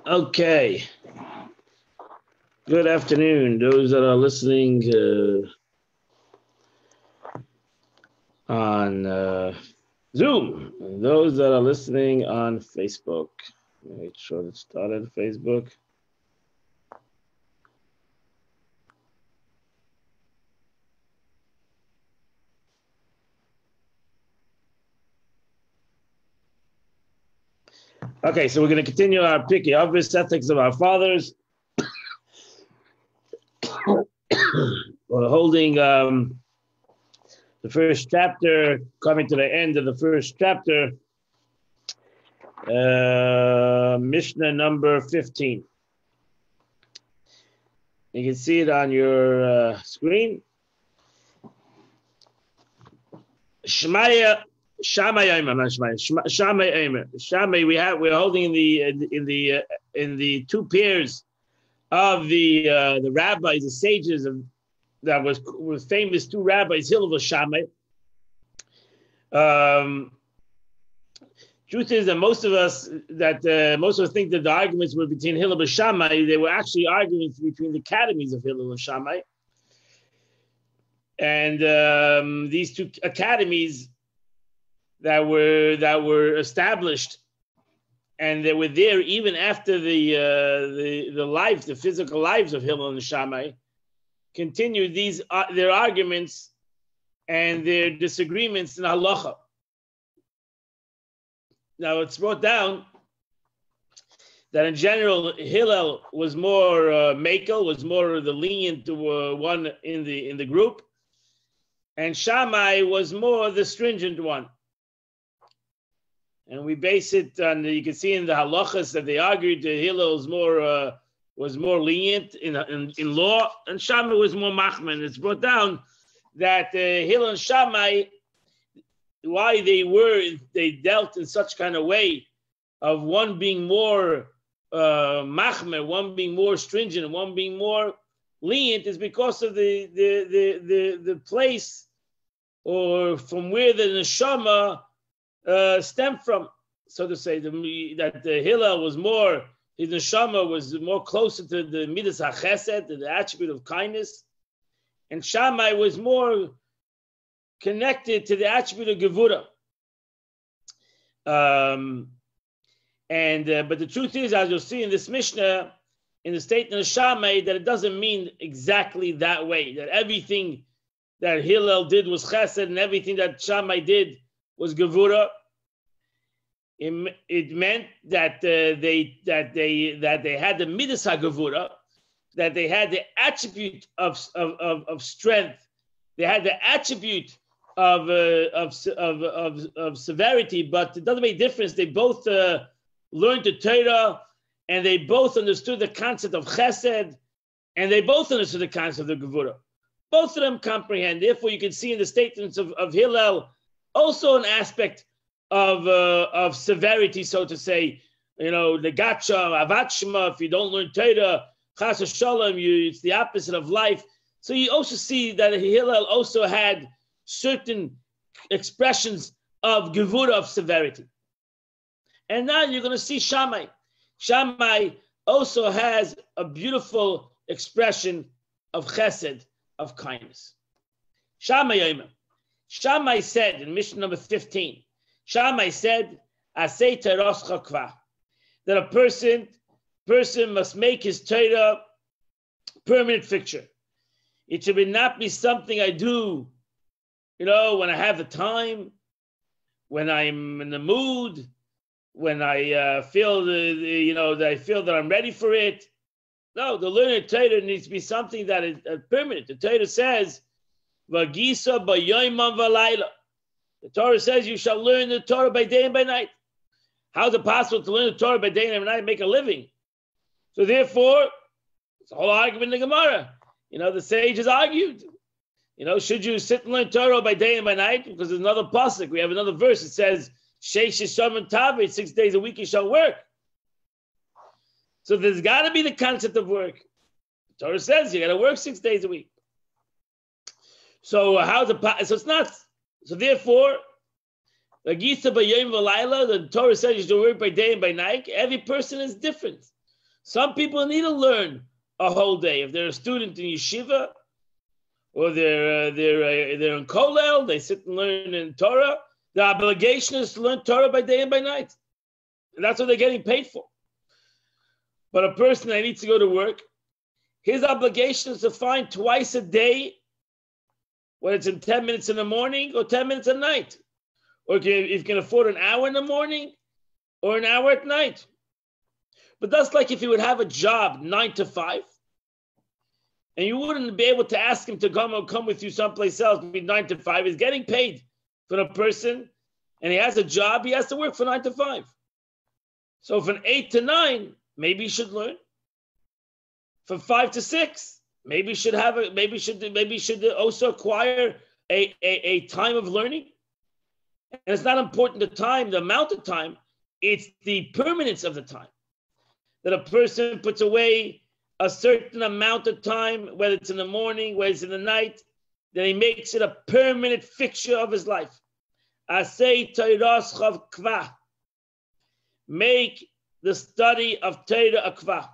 Okay. Good afternoon, those that are listening on Zoom, and those that are listening on Facebook. Make sure it started Facebook. Okay, so we're going to continue our Pirkei obvious ethics of our fathers. We're holding the first chapter, coming to the end of the first chapter, Mishneh number 15. You can see it on your screen. Shmaya, Shammai, we're holding in the two pairs of the rabbis, the sages that was famous two rabbis, Hillel and Shammai. Truth is that most of us think that the arguments were between Hillel and Shammai. They were actually arguments between the academies of Hillel and Shammai. And these two academies that were established, and they were there even after the physical lives of Hillel and Shammai, continued their arguments and their disagreements in halacha. Now it's brought down that in general Hillel was more makel, was more the lenient one in the group, and Shammai was more the stringent one. And we base it on, you can see in the halachas that they argued that Hillel was more lenient in law, and Shammai was more machman. It's brought down that Hillel and Shammai, why they dealt in such kind of way of one being more machmer, one being more stringent, and one being more lenient, is because of the place or from where the neshama stemmed from, so to say. That the Hillel was more, his neshama was more closer to the midas hachesed, to the attribute of kindness, and Shammai was more connected to the attribute of gevura. But the truth is, as you'll see in this Mishnah, in the statement of Shammai, that it doesn't mean exactly that way, that everything that Hillel did was chesed and everything that Shammai did was gevura. It meant that they had the midas hagevura, that they had the attribute of strength, they had the attribute of severity, but it doesn't make a difference. They both learned the Torah, and they both understood the concept of chesed, and they both understood the concept of gevura. Both of them comprehend. Therefore, you can see in the statements of Hillel also an aspect of severity, so to say. You know, the gacha, avat, if you don't learn Torah, chas v'shalom, it's the opposite of life. So you also see that Hillel also had certain expressions of gevura, of severity. And now you're going to see Shammai. Shammai also has a beautiful expression of chesed, of kindness. Shammai said in Mishneh number 15, Shammai said, Asei teroscha kva, that a person must make his Torah permanent fixture. It should not be something I do, when I have the time, when I'm in the mood, when I feel that I feel that I'm ready for it. No, the learning of Torah needs to be something that is permanent. The Torah says, "Vagisa b'yoyman v'layla." The Torah says you shall learn the Torah by day and by night. How is it possible to learn the Torah by day and by night and make a living? So therefore, it's a whole argument in the Gemara. The sages argued. Should you sit and learn Torah by day and by night? Because there's another pasuk. We have another verse. It says, "Sheish yisham and tavet," 6 days a week you shall work. So there's got to be the concept of work. The Torah says you got to work 6 days a week. So it's not. So therefore, the Torah says you should work by day and by night. Every person is different. Some people need to learn a whole day. If they're a student in yeshiva, or they're in kollel, they sit and learn in Torah. The obligation is to learn Torah by day and by night, and that's what they're getting paid for. But a person that needs to go to work, his obligation is to find twice a day, whether it's in 10 minutes in the morning or 10 minutes at night, or if you can afford an hour in the morning or an hour at night. But that's like if you would have a job 9 to 5, and you wouldn't be able to ask him to come with you someplace else, be 9 to 5. He's getting paid for a person, and he has a job. He has to work for 9 to 5. So from 8 to 9, maybe he should learn. From 5 to 6, maybe he should also acquire a time of learning. And it's not important the time, the amount of time. It's the permanence of the time. That a person puts away a certain amount of time, whether it's in the morning, whether it's in the night, then he makes it a permanent fixture of his life. Asay Torahs chav kva. Make the study of Torah a kva,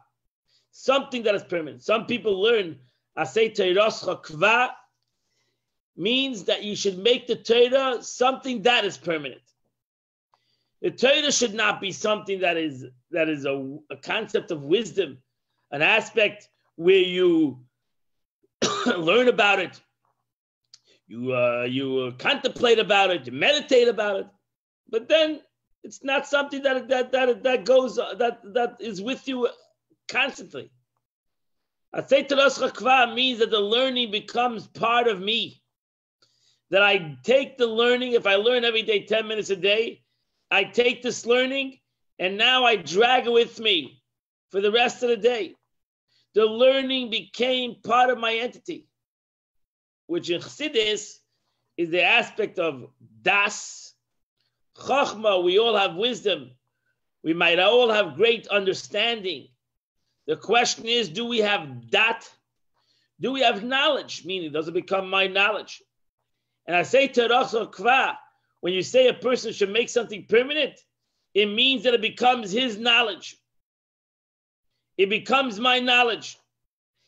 something that is permanent. Some people learn Asay Torahs chav kva means that you should make the Torah something that is permanent. The Torah should not be something that is a concept of wisdom, an aspect where you learn about it, you contemplate about it, you meditate about it, but then it's not something that goes that is with you constantly. Asay Torahs chav kva means that the learning becomes part of me. That I take the learning. If I learn every day 10 minutes a day, I take this learning and now I drag it with me for the rest of the day. The learning became part of my entity, which in Chassidus is the aspect of das. Chachma, we all have wisdom. We might all have great understanding. The question is, do we have dat? Do we have knowledge? Meaning, does it become my knowledge? And I say Torahs chav kva, when you say a person should make something permanent, it means that it becomes his knowledge. It becomes my knowledge.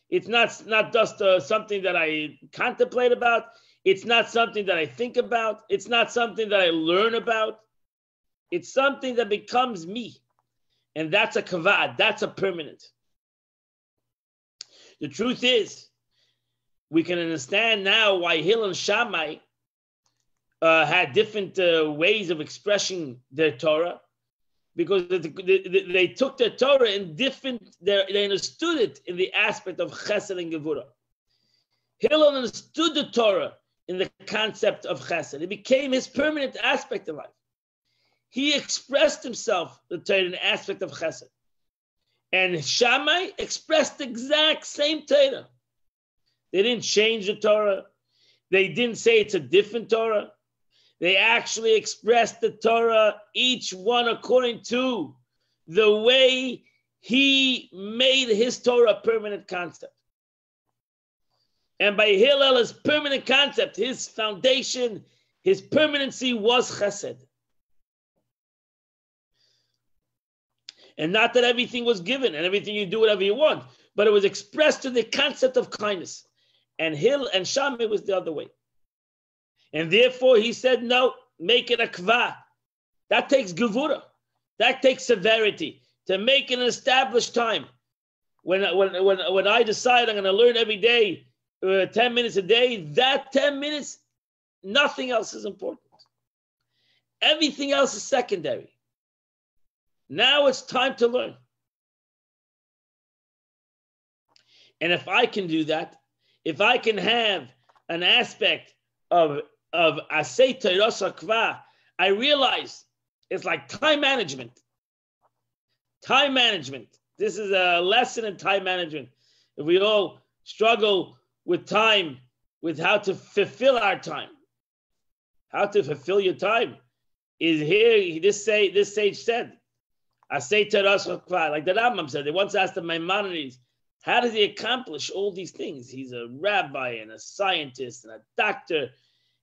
It's not just something that I contemplate about. It's not something that I think about. It's not something that I learn about. It's something that becomes me. And that's a kavod. That's a permanent. The truth is, we can understand now why Hillel and Shammai had different ways of expressing their Torah, because they took their Torah in different, they understood it in the aspect of chesed and gevura. Hillel understood the Torah in the concept of chesed. It became his permanent aspect of life. He expressed himself, the Torah, in the aspect of chesed. And Shammai expressed the exact same Torah. They didn't change the Torah. They didn't say it's a different Torah. They actually expressed the Torah, each one according to the way he made his Torah a permanent concept. And by Hillel's permanent concept, his foundation, his permanency was chesed. And not that everything was given and everything you do whatever you want, but it was expressed to the concept of kindness. And Hillel and Shammai was the other way. And therefore he said, no, make it a kva. That takes gevura. That takes severity. To make an established time. When I decide I'm going to learn every day, 10 minutes a day, that 10 minutes, nothing else is important. Everything else is secondary. Now it's time to learn. And if I can do that, if I can have an aspect of Asay Torahs chav kva, I realize it's like time management. Time management. This is a lesson in time management. If we all struggle with time, with how to fulfill our time, how to fulfill your time, is here. This sage said, Asay Torahs chav kva, like the Rambam said. They once asked the Maimonides, how does he accomplish all these things? He's a rabbi and a scientist and a doctor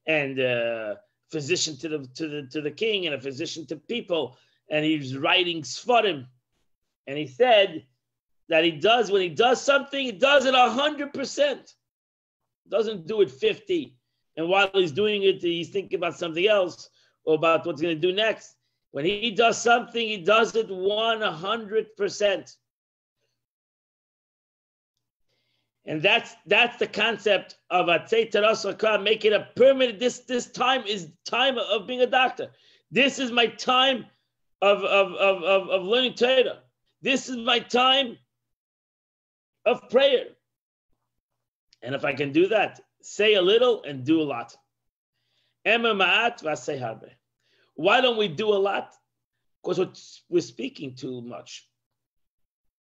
and a physician to the king and a physician to people, and he's writing Sfarim. And he said, that he does, when he does something, he does it 100%. Doesn't do it 50. And while he's doing it, he's thinking about something else or about what's going to do next. When he does something, he does it 100%. And that's the concept of Atzei Taras Rakah, make it a permanent. This time is time of being a doctor. This is my time of learning Torah. This is my time of prayer. And if I can do that, say a little and do a lot. Why don't we do a lot? Because we're speaking too much.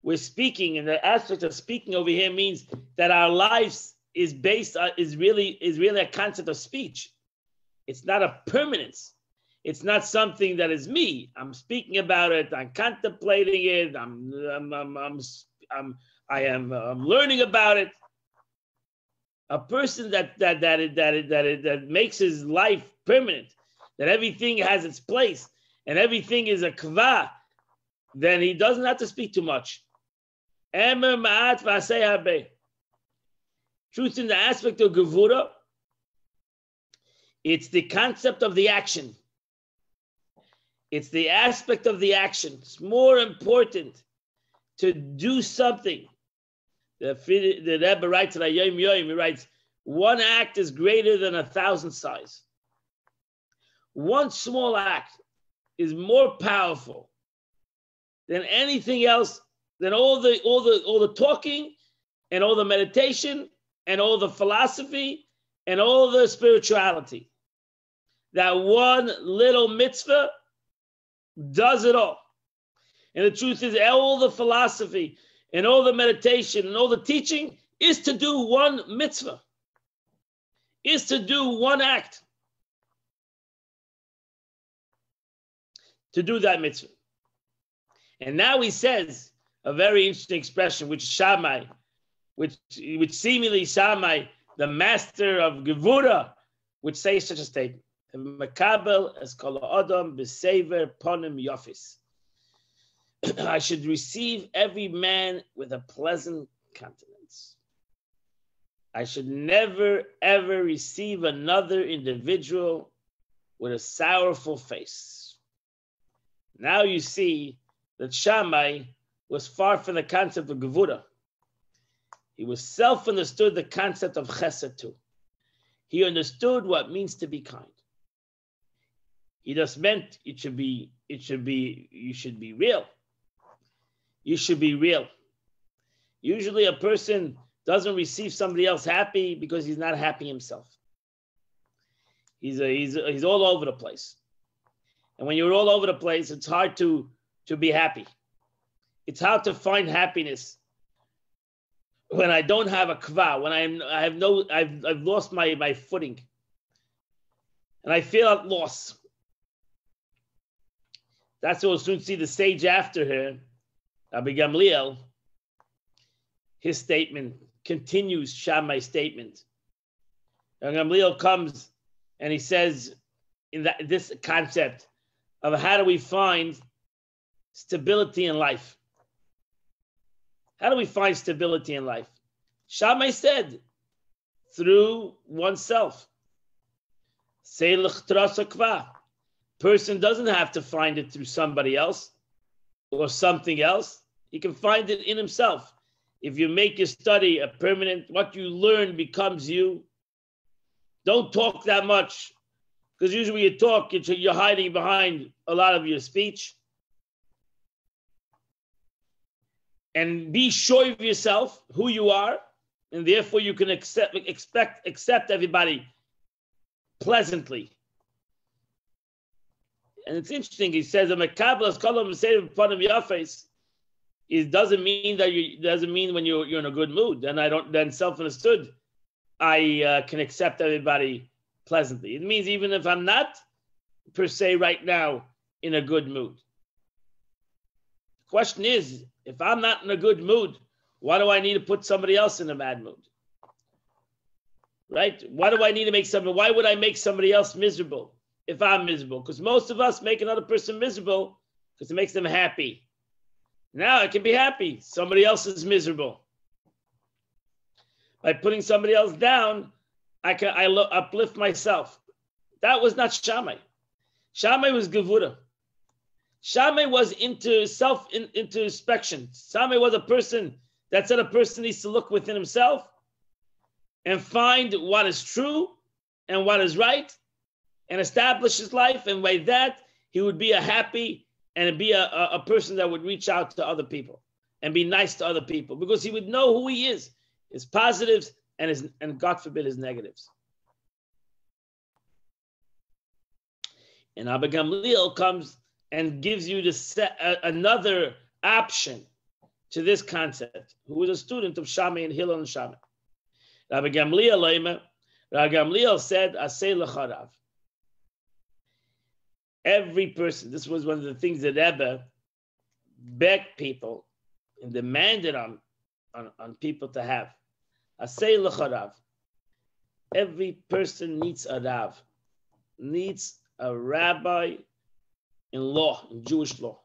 We're speaking, and the aspect of speaking over here means that our lives is based on, is really a concept of speech. It's not a permanence. It's not something that is me. I'm speaking about it. I'm contemplating it. I'm learning about it. A person that makes his life permanent, that everything has its place and everything is a kva, then he doesn't have to speak too much. Truth in the aspect of Gevura, it's the concept of the action. It's the aspect of the action. It's more important to do something. The Rebbe writes at Yom Yom, he writes, one act is greater than 1,000 size. One small act is more powerful than anything else, than all the talking and all the meditation and all the philosophy and all the spirituality. That one little mitzvah does it all. And the truth is, all the philosophy and all the meditation and all the teaching is to do one mitzvah, is to do one act, to do that mitzvah. And now he says a very interesting expression, which Shammai, which seemingly Shammai, the master of Gevura, would say such a statement. Makabel es kol adam b'sever ponim yofis. I should receive every man with a pleasant countenance. I should never, ever receive another individual with a sorrowful face. Now you see that Shammai was far from the concept of Gevura. He was self-understood the concept of chesed too. He understood what it means to be kind. He just meant you should be real. You should be real. Usually a person doesn't receive somebody else happy because he's not happy himself. He's all over the place. And when you're all over the place, it's hard to be happy. It's hard to find happiness when I don't have a kva, when I've lost my footing, and I feel at loss. That's what we'll soon see the sage after her, Rabbi Gamliel. His statement continues Shammai's statement. Rabbi Gamliel comes and he says, in this concept of how do we find stability in life? How do we find stability in life? Shammai said, through oneself. Person doesn't have to find it through somebody else or something else. He can find it in himself. If you make your study a permanent, what you learn becomes you. Don't talk that much, because usually when you talk, you're hiding behind a lot of your speech. And be sure of yourself, who you are, and therefore you can accept everybody pleasantly. And it's interesting. He says, "A mekabel kolam say upon of your face." It doesn't mean when you're in a good mood. Then self-understood, I can accept everybody pleasantly. It means even if I'm not per se right now in a good mood. The question is, if I'm not in a good mood, why do I need to put somebody else in a bad mood? Right? Why do I need to make somebody? Why would I make somebody else miserable if I'm miserable? Because most of us make another person miserable because it makes them happy. Now I can be happy. Somebody else is miserable. By putting somebody else down, I uplift myself. That was not Shammai. Shammai was Gevura. Shammai was into introspection. Shammai was a person that said a person needs to look within himself and find what is true and what is right and establish his life. And by that, he would be a happy and be a person that would reach out to other people and be nice to other people because he would know who he is, his positives and God forbid his negatives. And Abba Gamliel comes and gives you another option to this concept, who was a student of Shammai and Hillel and Shammai. Rabbi Gamliel said, Asay l'charav. Every person, this was one of the things that Rebbe begged people and demanded on people to have. Asay l'charav. Every person needs a Rav, needs a rabbi in law, in Jewish law.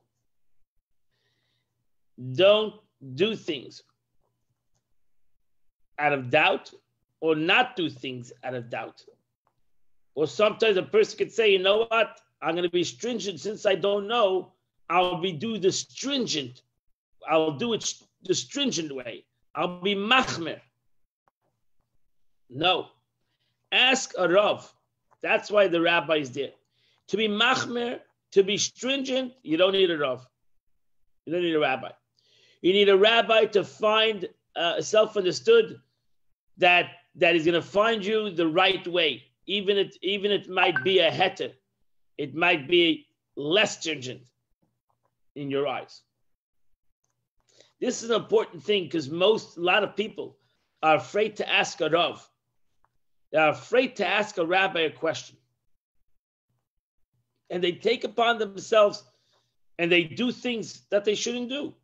Don't do things out of doubt or not do things out of doubt. Or sometimes a person could say, you know what? I'm going to be stringent since I don't know. I'll do the stringent. I'll do it the stringent way. I'll be machmer. No. Ask a Rav. That's why the rabbi is there. To be machmer, to be stringent, you don't need a Rav. You don't need a rabbi. You need a rabbi to find self-understood that is going to find you the right way. Even it might be a heter. It might be less stringent in your eyes. This is an important thing because a lot of people are afraid to ask a Rav. They are afraid to ask a rabbi a question. And they take upon themselves and they do things that they shouldn't do.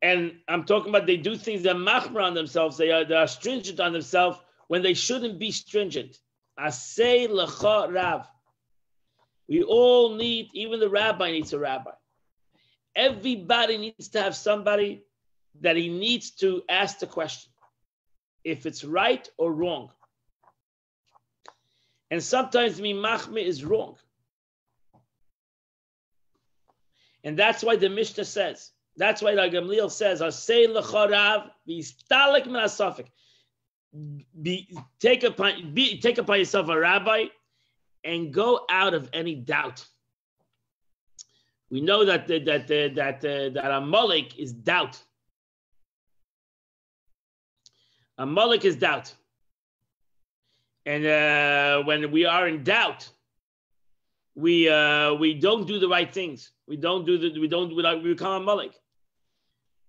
And I'm talking about they do things that are machmer on themselves. They are stringent on themselves when they shouldn't be stringent. Asay lecha Rav. We all need, even the rabbi needs a rabbi. Everybody needs to have somebody that he needs to ask the question, if it's right or wrong. And sometimes machmer is wrong. And that's why the Mishneh says, that's why the Gamliel says, Asay lecha Rav, v'istalik min hasafek. Take upon yourself a rabbi and go out of any doubt. We know that Amalek is doubt. Amalek is doubt. And when we are in doubt, we don't do the right things. We become Amalek.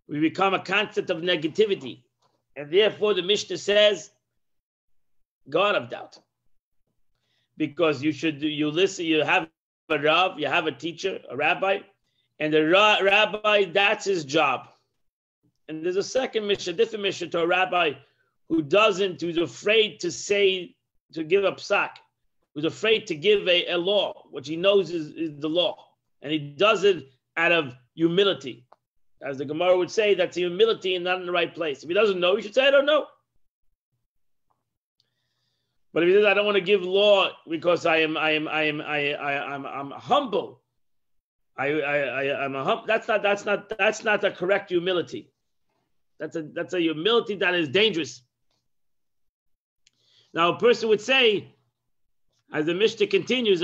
We become a concept of negativity. And therefore the Mishneh says, go out of doubt. Because you listen, you have a Rav, you have a teacher, a rabbi, and the rabbi, that's his job. And there's a second Mishneh, different Mishneh to a rabbi who's afraid to give a psak, who's afraid to give a law, which he knows is the law. And he does it out of humility. As the Gemara would say, that's humility and not in the right place. If he doesn't know, he should say, I don't know. But if he says, I don't want to give law because I'm humble. That's not the correct humility. That's a humility that is dangerous. Now a person would say, as the Mishneh continues,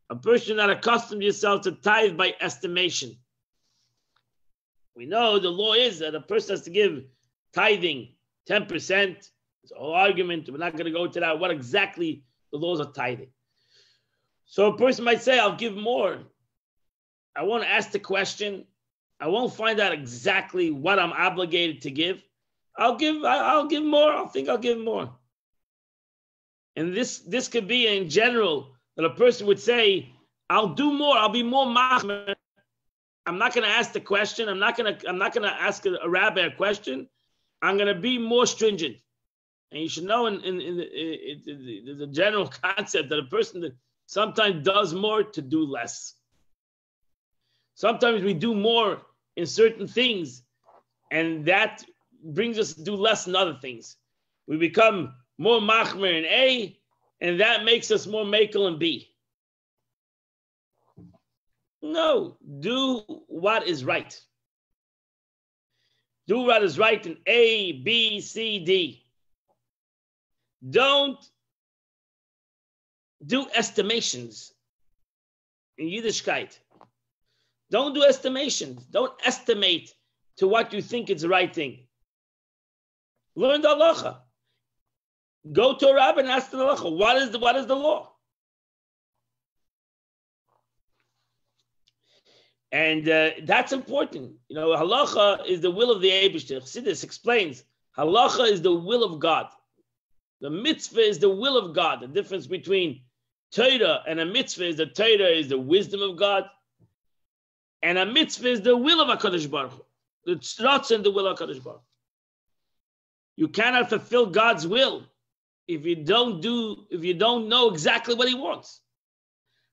a person that accustoms yourself to tithe by estimation. We know the law is that a person has to give tithing 10%. It's a whole argument. We're not going to go into that. What exactly the laws of tithing? So a person might say, I'll give more. I won't ask the question. I won't find out exactly what I'm obligated to give. I'll give more. I think I'll give more. And this could be in general that a person would say, I'll do more. I'll be more machmer. I'm not going to ask the question. I'm not going to ask a rabbi a question. I'm going to be more stringent. And you should know in the general concept that a person sometimes does more to do less. Sometimes we do more in certain things, and that brings us to do less in other things. We become more machmer in A, and that makes us more makel in B. No, do what is right. Do what is right in A, B, C, D. Don't do estimations in Yiddishkeit. Don't do estimations. Don't estimate to what you think is the right thing. Learn the halacha. Go to a rabbi and ask the halacha. What is the law? And that's important. You know, halacha is the will of the Eibishter. Chassidus explains, halacha is the will of God. The mitzvah is the will of God. The difference between Torah and a mitzvah is that Torah is the wisdom of God, and a mitzvah is the will of HaKadosh Baruch Hu. The tzratz and the will of HaKadosh Baruch Hu. You cannot fulfill God's will if you don't know exactly what He wants.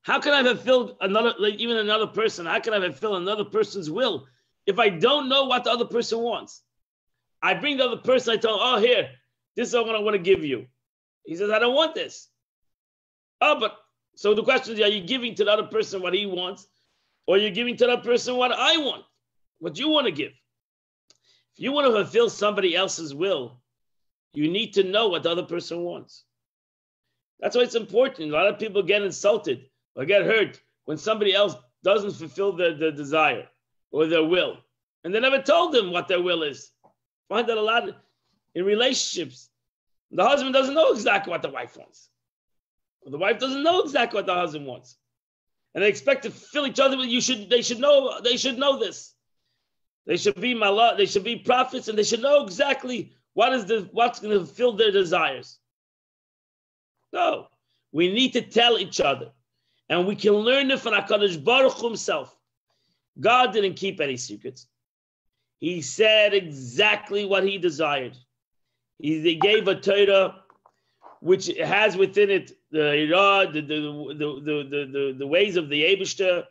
How can I fulfill another person? How can I fulfill another person's will if I don't know what the other person wants? I bring the other person, I tell him, oh, here, this is what I want to give you. He says, I don't want this. Oh, but, so the question is, are you giving to the other person what he wants? Or are you giving to the other person what I want? What you want to give? If you want to fulfill somebody else's will, you need to know what the other person wants. That's why it's important. A lot of people get insulted or get hurt when somebody else doesn't fulfill their desire or their will. And they never told them what their will is. I find that a lot in relationships. The husband doesn't know exactly what the wife wants. Or the wife doesn't know exactly what the husband wants. And they expect to fulfill each other. They should know this. They should be prophets, and they should know exactly what's going to fulfill their desires. No. We need to tell each other. And we can learn it from HaKadosh Baruch Hu himself. God didn't keep any secrets. He said exactly what he desired. He gave a Torah which has within it the ways of the Eibishter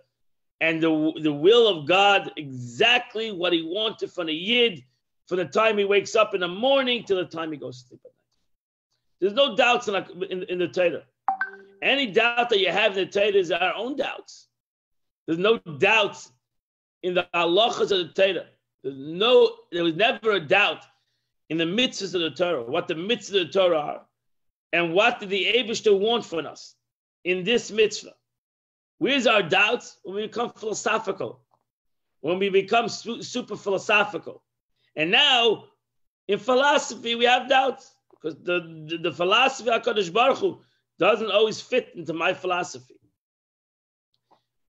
and the will of God, exactly what he wanted from the Yid, from the time he wakes up in the morning till the time he goes to sleep at night. There's no doubts in the Torah. Any doubt that you have in the Torah is our own doubts. There's no doubts in the halachas of the Torah. There was never a doubt in the mitzvahs of the Torah, what the mitzvahs of the Torah are, and what did the Eibishter want from us in this mitzvah. Where's our doubts? When we become philosophical, when we become super philosophical. And now, in philosophy, we have doubts, because the philosophy of HaKadosh Baruch Hu doesn't always fit into my philosophy.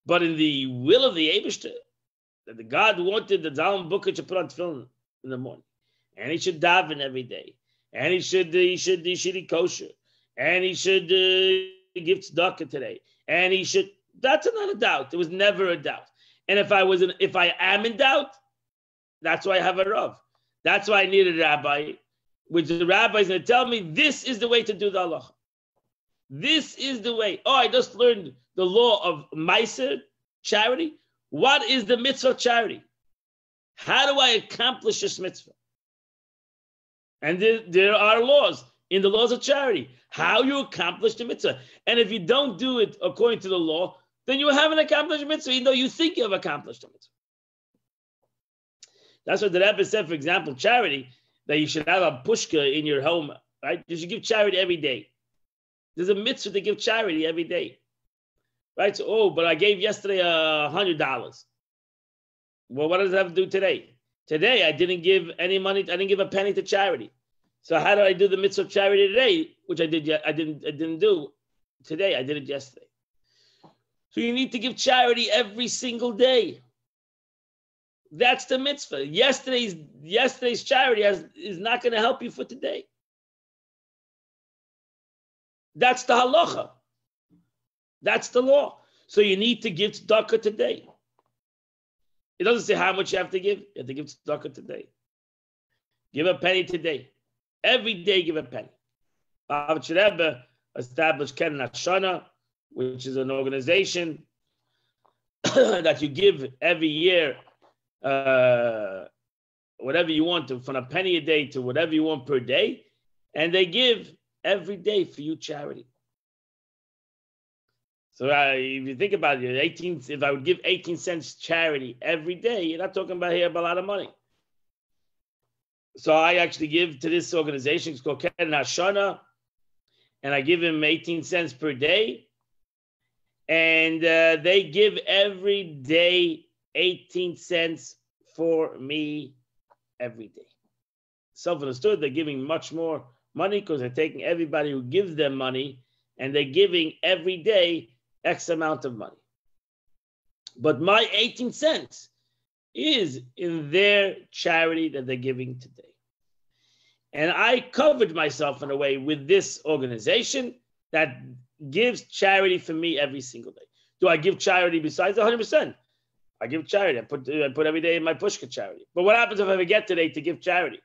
But in the will of the Eibishter, that the God wanted the Zalman Bukiet to put on tefillin in the morning, and he should daven every day, and he should eat kosher, and he should give tzedakah today, and he should. That's not a doubt. There was never a doubt. And if I am in doubt, that's why I have a rav. That's why I need a rabbi, which the rabbi is going to tell me this is the way to do the halacha. This is the way. Oh, I just learned the law of Meiser, charity. What is the mitzvah of charity? How do I accomplish this mitzvah? And there are laws in the laws of charity, how you accomplish the mitzvah. And if you don't do it according to the law, then you haven't accomplished the mitzvah, even though you think you have accomplished the mitzvah. That's what the Rabbi said, for example, charity, that you should have a pushka in your home, right? You should give charity every day. There's a mitzvah to give charity every day. Right? So, but I gave yesterday $100. Well, what does that have to do today? Today, I didn't give any money. I didn't give a penny to charity. So how do I do the mitzvah of charity today? Which I didn't do today. I did it yesterday. So you need to give charity every single day. That's the mitzvah. Yesterday's charity is not going to help you for today. That's the halacha. That's the law. So you need to give tzedakah today. It doesn't say how much you have to give. You have to give tzedakah today. Give a penny today. Every day give a penny. Avot Rebbe established Keren Hashana, which is an organization that you give every year, whatever you want, from a penny a day to whatever you want per day, and they give every day for you charity. So if you think about it, if I would give 18 cents charity every day, you're not talking about here about a lot of money. So I actually give to this organization, it's called Keren Hashana, and I give him 18 cents per day. And they give every day 18 cents for me every day. Self-understood, they're giving much more money because they're taking everybody who gives them money and they're giving every day X amount of money. But my 18 cents is in their charity that they're giving today. And I covered myself in a way with this organization that gives charity for me every single day. Do I give charity besides 100%? I give charity. I put every day in my pushka charity. But what happens if I forget today to give charity?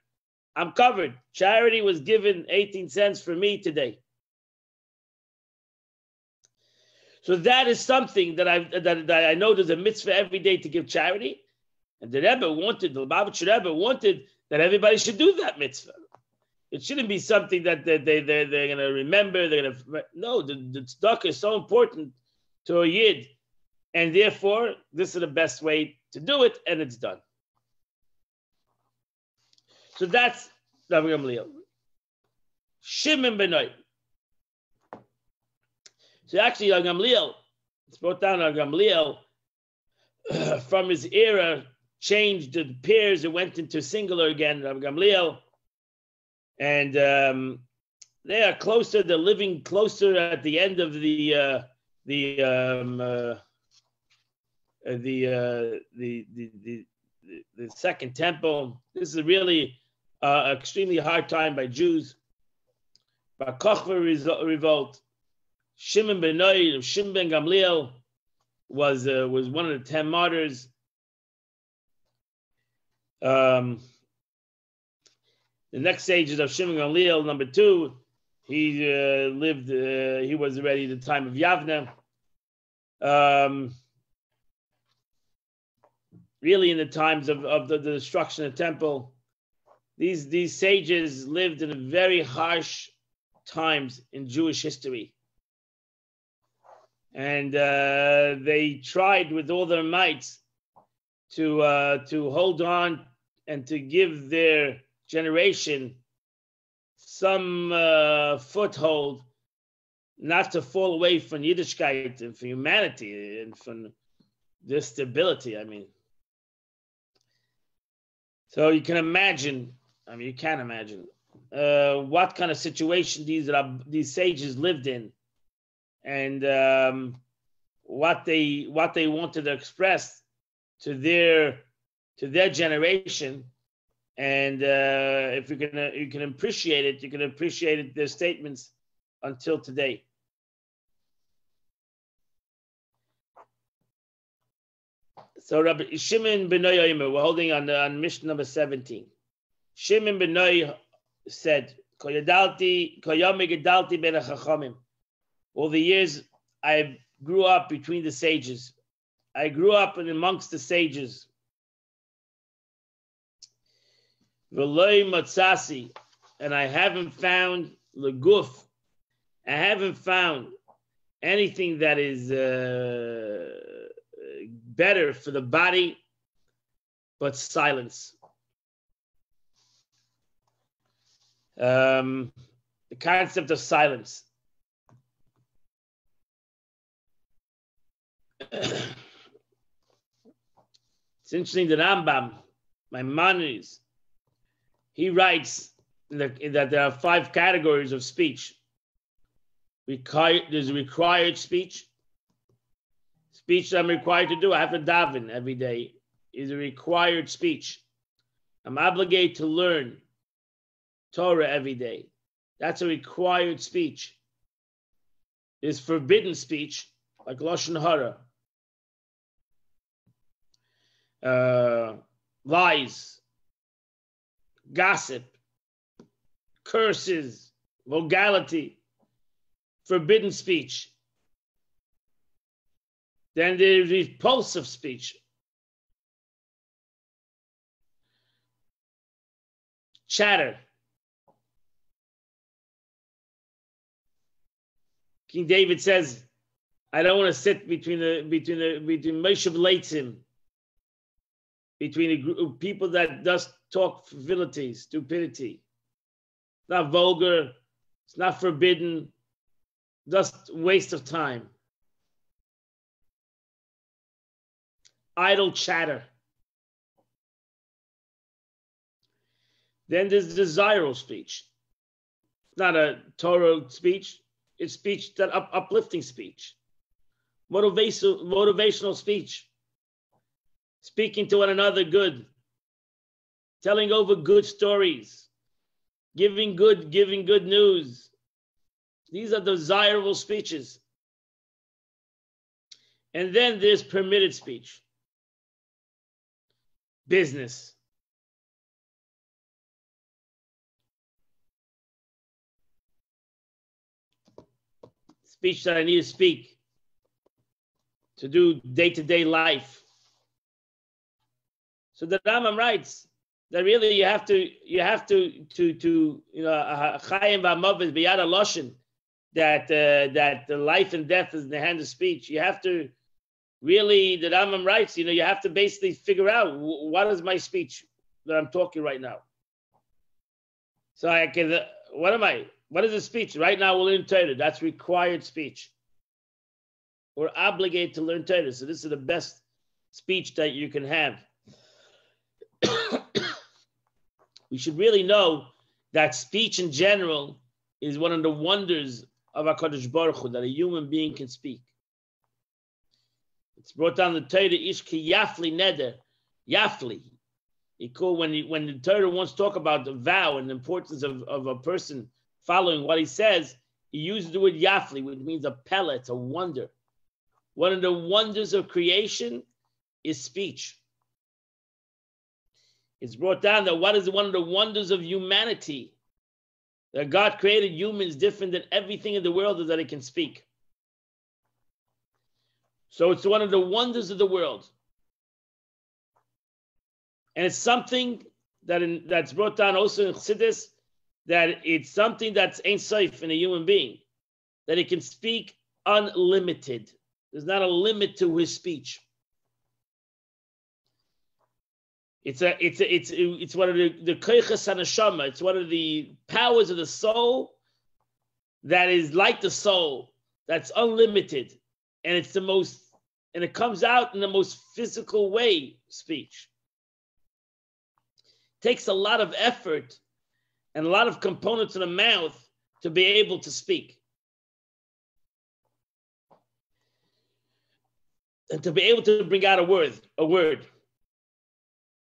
I'm covered. Charity was given 18 cents for me today. So that is something that I know there's a mitzvah every day to give charity. And the Lubavitcher Rebbe wanted that everybody should do that mitzvah. It shouldn't be something that they're going to remember. No, the tzedakah is so important to a yid. And therefore, this is the best way to do it, and it's done. So that's Rabbi Gamliel. Shimon Benoy. So actually, Rabbi Gamliel, it's brought down Rabbi Gamliel, from his era, changed the pairs and went into singular again, Rabbi Gamliel. And they are closer, they're living closer at the end of the Second Temple. This is really an extremely hard time by Jews. Bar Kochva revolt. Shimon ben Noy, Shimon ben Gamliel was one of the 10 martyrs. The next stages of Shimon Gamliel, number 2, he lived. He was already at the time of Yavne. Really, in the times of the destruction of the temple, these sages lived in very harsh times in Jewish history, and they tried with all their might to hold on and to give their generation some foothold, not to fall away from Yiddishkeit and from humanity and from this stability. I mean, so you can imagine. I mean, you can't imagine what kind of situation these sages lived in, and what they wanted to express to their generation. And if you can appreciate it, you can appreciate their statements until today. So Rabbi Shimon ben Noy, we're holding on Mishneh number 17. Shimon ben Noy said, all the years I grew up between the sages. I grew up amongst the sages. V'loi matzasi, and I haven't found leguf. I haven't found anything that is better for the body, but silence. The concept of silence. It's interesting that Rambam, Maimonides, he writes that there are 5 categories of speech. There's required speech. Speech that I'm required to do. I have to daven every day. Is a required speech. I'm obligated to learn Torah every day. That's a required speech. There's forbidden speech, like Lashon Hara. Lies, gossip, curses, vulgarity, forbidden speech. Then there's repulsive speech. Chatter. King David says, I don't want to sit between Moshe Leitzim, between a group of people that just talk frivolity, stupidity. It's not vulgar, it's not forbidden, just waste of time. Idle chatter. Then there's desirable speech. It's not a Torah speech. It's speech that uplifting speech. Motivational speech. Speaking to one another good. Telling over good stories. Giving good news. These are desirable speeches. And then there's permitted speech. Business. Speech that I need to speak to do day-to-day life. So the Rambam writes that really you have to Chaim v'Amav b'yad haloshen, that the life and death is in the hand of speech. You have to really, the Rambam writes, you have to basically figure out what is my speech that I'm talking right now. So I can, what is the speech? Right now we'll learn Torah. That's required speech. We're obligated to learn Torah. So this is the best speech that you can have. We should really know that speech in general is one of the wonders of HaKadosh Baruch Hu, that a human being can speak. It's brought down the Torah, Ish ki yafli neder, yafli. When the Torah wants to talk about the vow and the importance of a person following what he says, he uses the word yafli, which means a pellet, a wonder. One of the wonders of creation is speech. It's brought down that what is one of the wonders of humanity? That God created humans different than everything in the world, is that it can speak. So it's one of the wonders of the world. And it's something that's brought down also in Chassidus, that it's something that's Ein Sof in a human being, that it can speak unlimited. There's not a limit to his speech. It's one of the koiches haneshama. It's one of the powers of the soul that is like the soul, that's unlimited, and it comes out in the most physical way. Speech takes a lot of effort and a lot of components in the mouth to be able to speak. And to be able to bring out a word.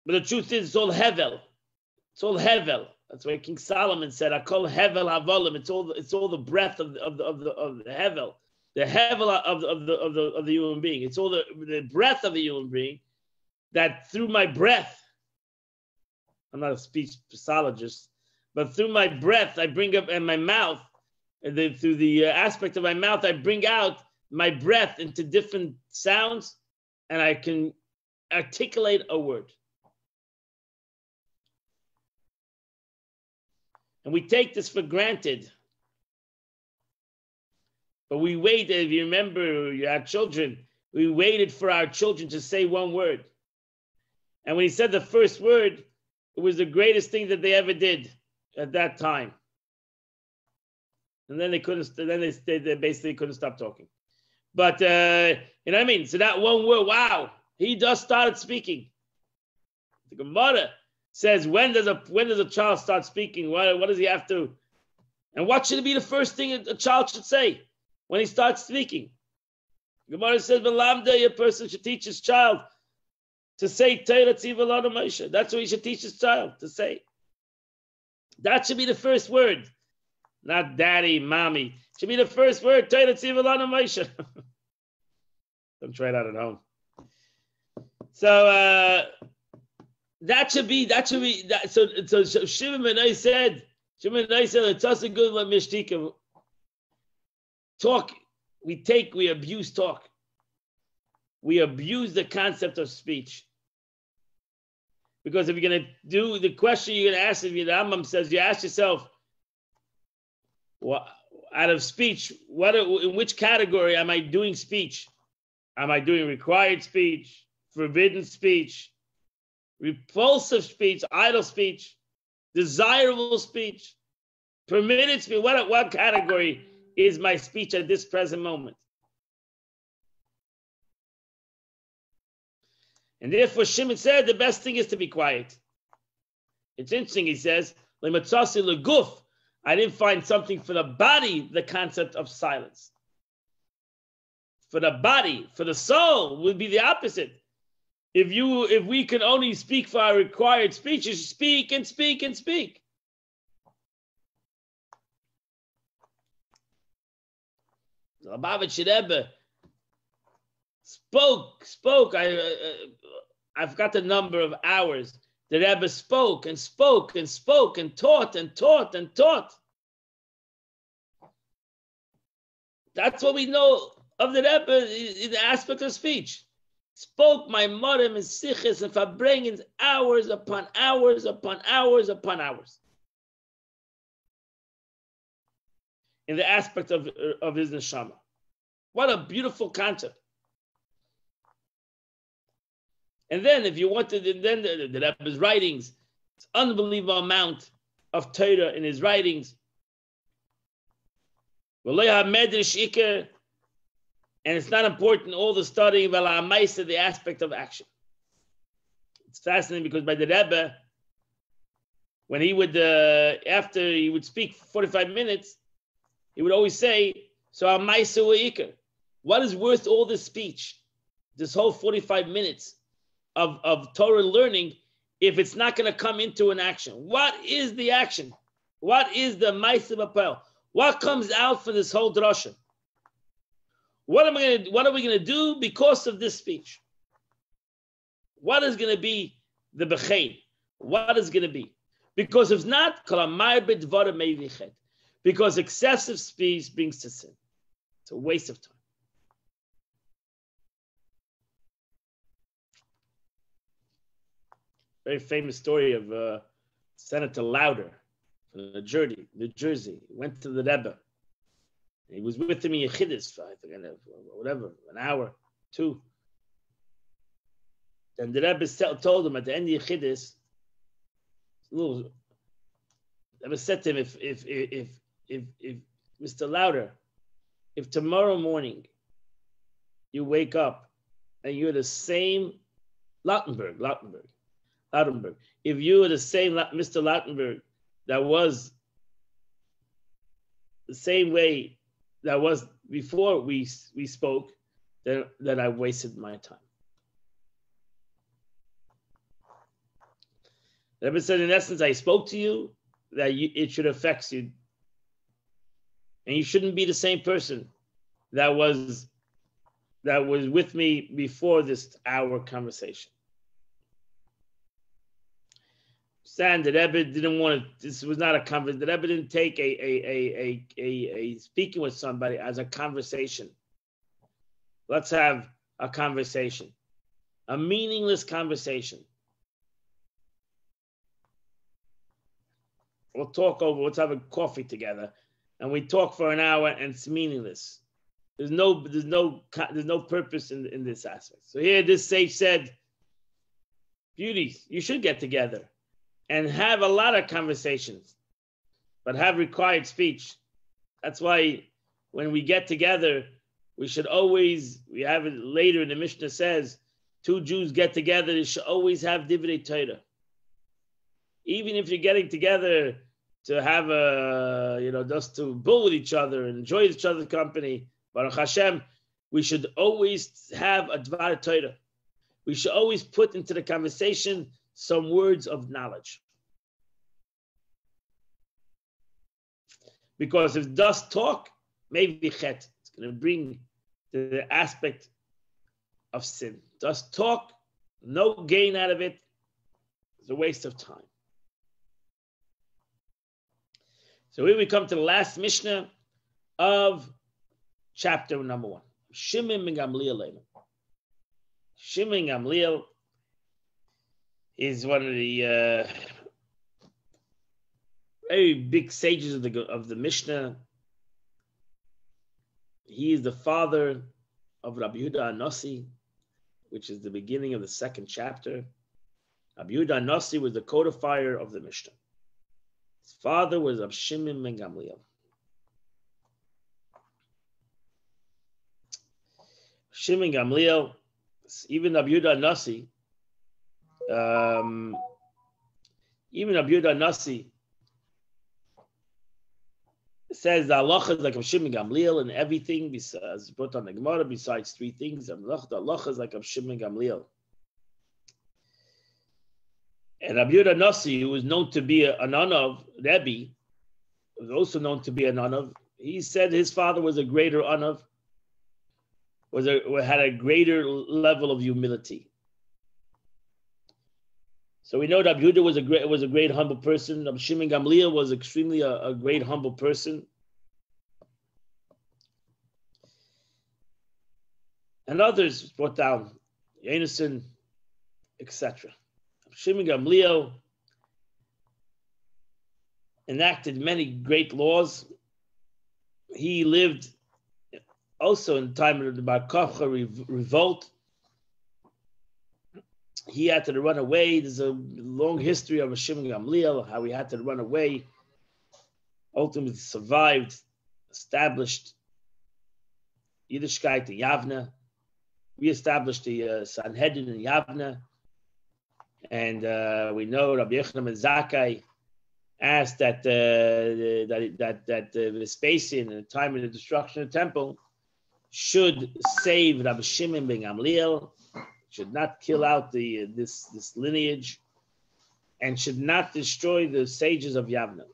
But the truth is, it's all hevel. It's all hevel. That's why King Solomon said, "Akol hevel havolim." It's all the breath of the hevel, the hevel of the human being. It's all the breath of the human being. That through my breath, I'm not a speech pathologist, but through my breath, I bring up in my mouth, and then through the aspect of my mouth, I bring out my breath into different sounds, and I can articulate a word. And we take this for granted. But we wait, if you remember our children, we waited for our children to say one word. And when he said the first word, it was the greatest thing that they ever did at that time. And then they basically couldn't stop talking. But, you know what I mean? So that one word, wow, he just started speaking. The Gemara says, when does a child start speaking? What does he have to? And what should be the first thing a child should say when he starts speaking? Gemara says, "V'lamda," a person should teach his child to say Torah Tziva Lanu Moshe. That's what he should teach his child to say. That should be the first word, not daddy, mommy. It should be the first word, Torah Tziva Lanu Moshe. Don't try it out at home. So. That should be that. So Shimon ben Ai said, it's us a good mishtika. Talk, we abuse talk. we abuse the concept of speech. Because if you're going to do the question you're going to ask, if the Rambam says, you ask yourself, well, out of speech, in which category am I doing speech? Am I doing required speech, forbidden speech, repulsive speech, idle speech, desirable speech, permitted speech? What category is my speech at this present moment? And therefore, Shimon said the best thing is to be quiet. It's interesting, he says, I didn't find something for the body, the concept of silence. For the body, for the soul, would be the opposite. If we can only speak for our required speeches, speak and speak and speak. The Lubavitcher Rebbe spoke. I forgot the number of hours. The Rebbe spoke and spoke and spoke and taught and taught and taught. That's what we know of the Rebbe in the aspect of speech. Spoke my morim and siches and farbrengens hours upon hours upon hours upon hours. In the aspect of his neshama. What a beautiful concept. And then if you wanted, then the Rebbe's writings, it's an unbelievable amount of Torah in his writings. And it's not important, all the studying, the aspect of action. It's fascinating because by the Rebbe, when he would, after he would speak for 45 minutes, he would always say, so Amaisa wa Iker, what is worth all this speech, this whole 45 minutes of Torah learning, if it's not going to come into an action? What is the action? What is the Maisa B'Pel? What comes out for this whole drasha? What are we going to do because of this speech? What is going to be the bechein? What is going to be? Because if not, because excessive speech brings to sin. It's a waste of time. Very famous story of Senator Lauder from New Jersey. He went to the Rebbe. He was with him in Yechidus for, I think, whatever, an hour, two. And the Rebbe told him at the end of Yechidus, the Rebbe said to him, if Mr. Lauder, if tomorrow morning you wake up and you're the same Lautenberg, if you are the same Mr. Lautenberg that was the same way that was before we spoke, then I wasted my time. The Rebbe said, in essence, I spoke to you that it should affect you, and you shouldn't be the same person that was with me before this hour conversation. Stan, the Rebbe didn't want to. This was not a conversation. The Rebbe didn't take a speaking with somebody as a conversation. Let's have a conversation, a meaningless conversation. We'll talk over. Let's have a coffee together, and we talk for an hour, and it's meaningless. There's no purpose in this aspect. So here, this sage said, "Beauties, you should get together and have a lot of conversations, but have required speech." That's why when we get together, we should always, we have it later in the Mishneh says, two Jews get together, they should always have divrei Torah. Even if you're getting together to have just to bull with each other and enjoy each other's company, Baruch Hashem, we should always have a dvar Torah. We should always put into the conversation some words of knowledge. Because if just talk, maybe chet, it's going to bring the aspect of sin. Just talk, no gain out of it. It's a waste of time. So here we come to the last Mishnah of chapter number 1. Shimon ben Gamliel. Shimon Gamliel is one of the very big sages of the Mishneh. He is the father of Rabbi Yehuda Anasi, which is the beginning of the second chapter. Rabbi Yehuda Anasi was the codifier of the Mishnah. His father was Rabbi Shimon ben Gamliel. Shimon Gamliel, even Rabbi Yehuda Anasi, says the halacha is like Rabbi Shimon Gamliel and everything besides brought on the Gemara besides three things. The halacha is like Rabbi Shimon Gamliel. And Rabbi Yehuda Anasi, who was known to be an Anav, Rabbi, was also known to be an Anav. He said his father was a greater Anav, had a greater level of humility. So we know Rabbi Yehuda was a great humble person. Rabbi Shimon Gamliel was extremely a great humble person. And others brought down Yonason, etc. Shimon Gamliel enacted many great laws. He lived also in the time of the Bar Kokhba revolt. He had to run away. There's a long history of Shimon Gamliel, how he had to run away. Ultimately survived, established Yiddishkeit in Yavna, reestablished the Sanhedrin in Yavna. And we know Rabbi Yochanan ben Zakkai asked that Vespasian, in the time of the destruction of the temple, should save Rabbi Shimon ben Gamliel, should not kill out this lineage, and should not destroy the sages of Yavna.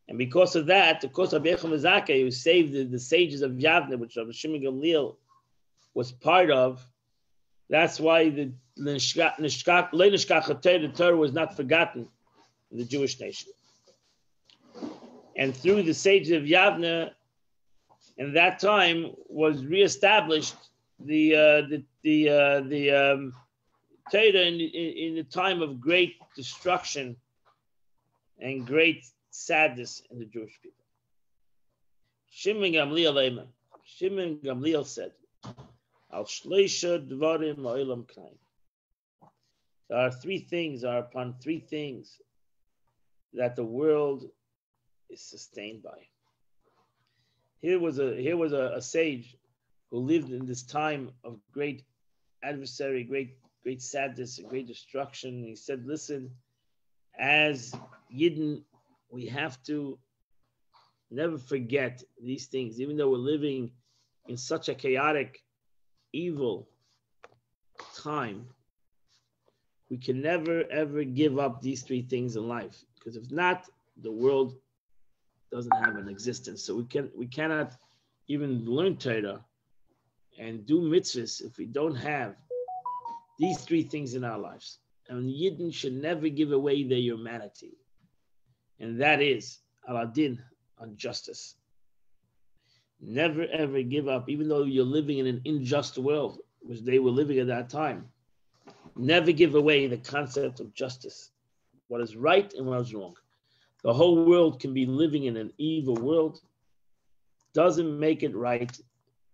And because of that, of course, Rabbi Yochanan ben Zakkai, who saved the sages of Yavna, which Rabbi Shimon Gamliel was part of, that's why the Torah was not forgotten in the Jewish nation. And through the sages of Yavna, in that time, was reestablished the Torah in the time of great destruction and great sadness in the Jewish people. Shimon Gamliel said, Al shleisha dvarim ha'olam k'nayim. There are upon three things that the world is sustained by. Here was a sage who lived in this time of great adversary, great sadness, and great destruction. He said, listen, as Yidden, we have to never forget these things, even though we're living in such a chaotic, evil time. We can never, ever give up these three things in life, because if not, the world doesn't have an existence. So we cannot even learn Torah and do mitzvahs if we don't have these three things in our lives. And Yidden should never give away their humanity. And that is al-adin, on justice. Never ever give up, even though you're living in an unjust world, which they were living at that time. Never give away the concept of justice, what is right and what is wrong. The whole world can be living in an evil world. Doesn't make it right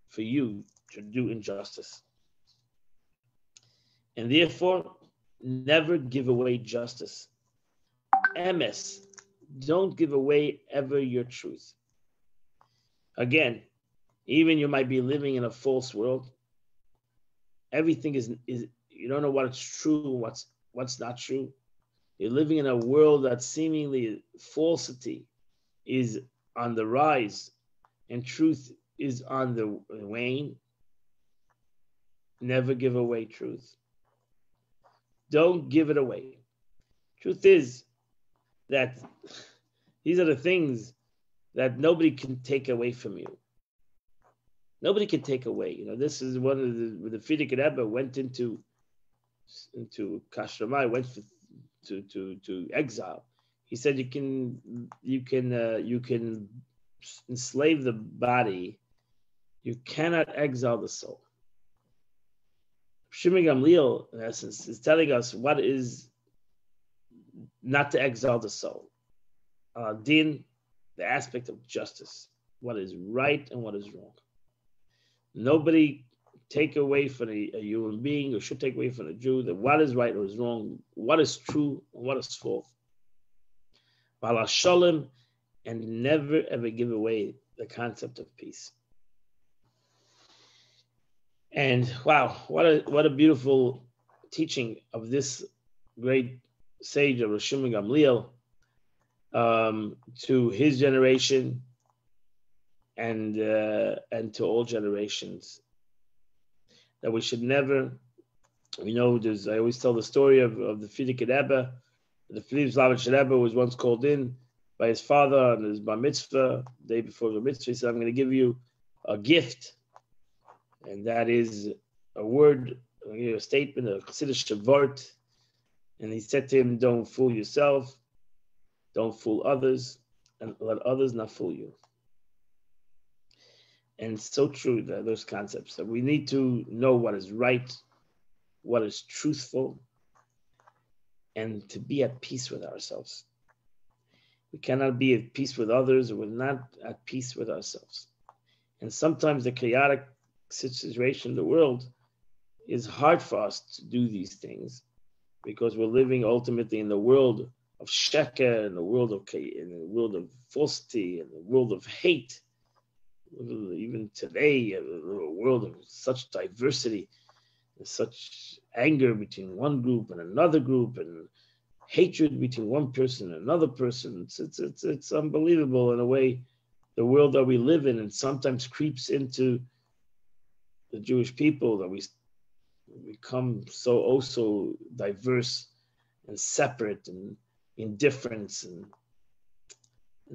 for you to do injustice. And therefore, never give away justice. Emes, don't give away ever your truth. Again, even you might be living in a false world. Everything is you don't know what's true, what's not true. You're living in a world that seemingly falsity is on the rise and truth is on the wane. Never give away truth. Don't give it away. Truth is that these are the things that nobody can take away from you. Nobody can take away. This is one of the Pirkei Rebbe went into Kashramai, went to exile. He said you can enslave the body, you cannot exile the soul. Shimon Gamliel, in essence, is telling us what is not to exalt the soul. Din, the aspect of justice, what is right and what is wrong. Nobody take away from a human being, or should take away from a Jew, that what is right or is wrong, what is true and what is false. Bala Shalom, and never ever give away the concept of peace. And wow, what a beautiful teaching of this great sage of Shimon Gamliel to his generation and to all generations. That we should never, I always tell the story of the Pirkei Rebbe. The Pirkei Rebbe was once called in by his father on his bar mitzvah, the day before the mitzvah. He said, I'm going to give you a gift. And that is a word, a statement, a Chassidish Avot. And he said to him, don't fool yourself, don't fool others, and let others not fool you. And it's so true, that those concepts, that we need to know what is right, what is truthful, and to be at peace with ourselves. We cannot be at peace with others, or we're not at peace with ourselves. And sometimes the chaotic situation in the world is hard for us to do these things, because we're living ultimately in the world of sheker, in the world of falsity, in the world of hate. Even today, a world of such diversity, and such anger between one group and another group, and hatred between one person and another person. It's unbelievable in a way, the world that we live in, and sometimes creeps into the Jewish people, that we become so diverse and separate and indifferent, and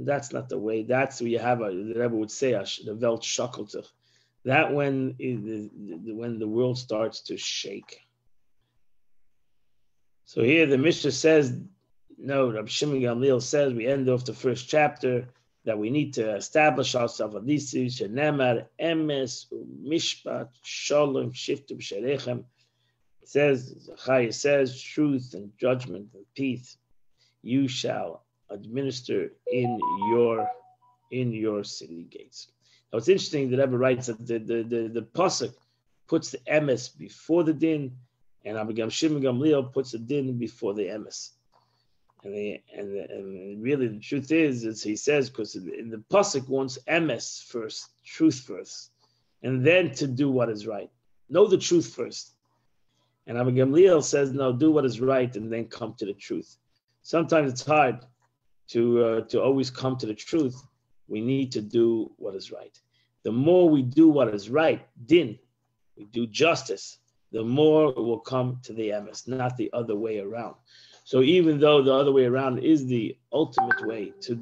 that's not the way. That's where you have the Rebbe would say, the Welt schakkelt sich. That when the world starts to shake. So here the Mishneh says, Rabbi Shimon Gamliel says, we end off the first chapter, that we need to establish ourselves at least shenemar emes mishpat shalom shiftu b'sherechem. It says, Zachariah says, truth and judgment and peace you shall administer in your city gates. Now it's interesting that Rebbe writes that the pasuk puts the emes before the din, and Rabbi Shimon Gamliel puts the din before the emes. And really the truth is, as he says, because in the pasuk wants emes first, truth first, and then to do what is right. Know the truth first. And Rabbi Gamliel says, no, do what is right and then come to the truth. Sometimes it's hard to always come to the truth. We need to do what is right. The more we do what is right, din, we do justice, the more it will come to the emes, not the other way around. So even though the other way around is the ultimate way to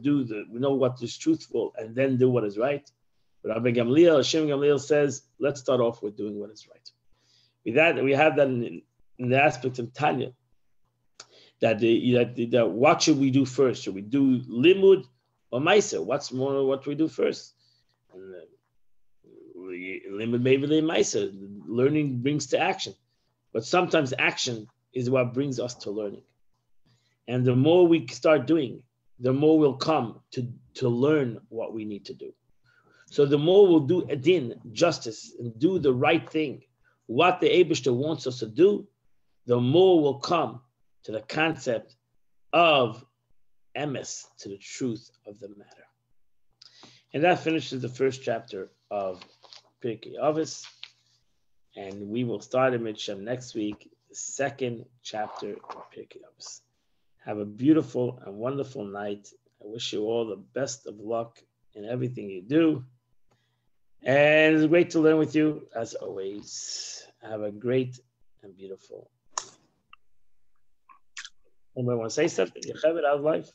know what is truthful and then do what is right, but Rabbi Shimon Gamliel says, let's start off with doing what is right. With that, we have that in the aspect of Tanya, that what should we do first? Should we do limud or maisa? What do we do first? And, limud maybe the maisa. Learning brings to action, but sometimes action is what brings us to learning. And the more we start doing, the more we'll come to learn what we need to do. So the more we'll do adin, justice, and do the right thing, what the Eibishter wants us to do, the more we'll come to the concept of emes, to the truth of the matter. And that finishes the first chapter of Pirkei Avos. And we will start in Mitzvah next week, the second chapter of Pirkei Avos. Have a beautiful and wonderful night. I wish you all the best of luck in everything you do. And it's great to learn with you, as always. Have a great and beautiful. Anybody want to say something? You have it out of life?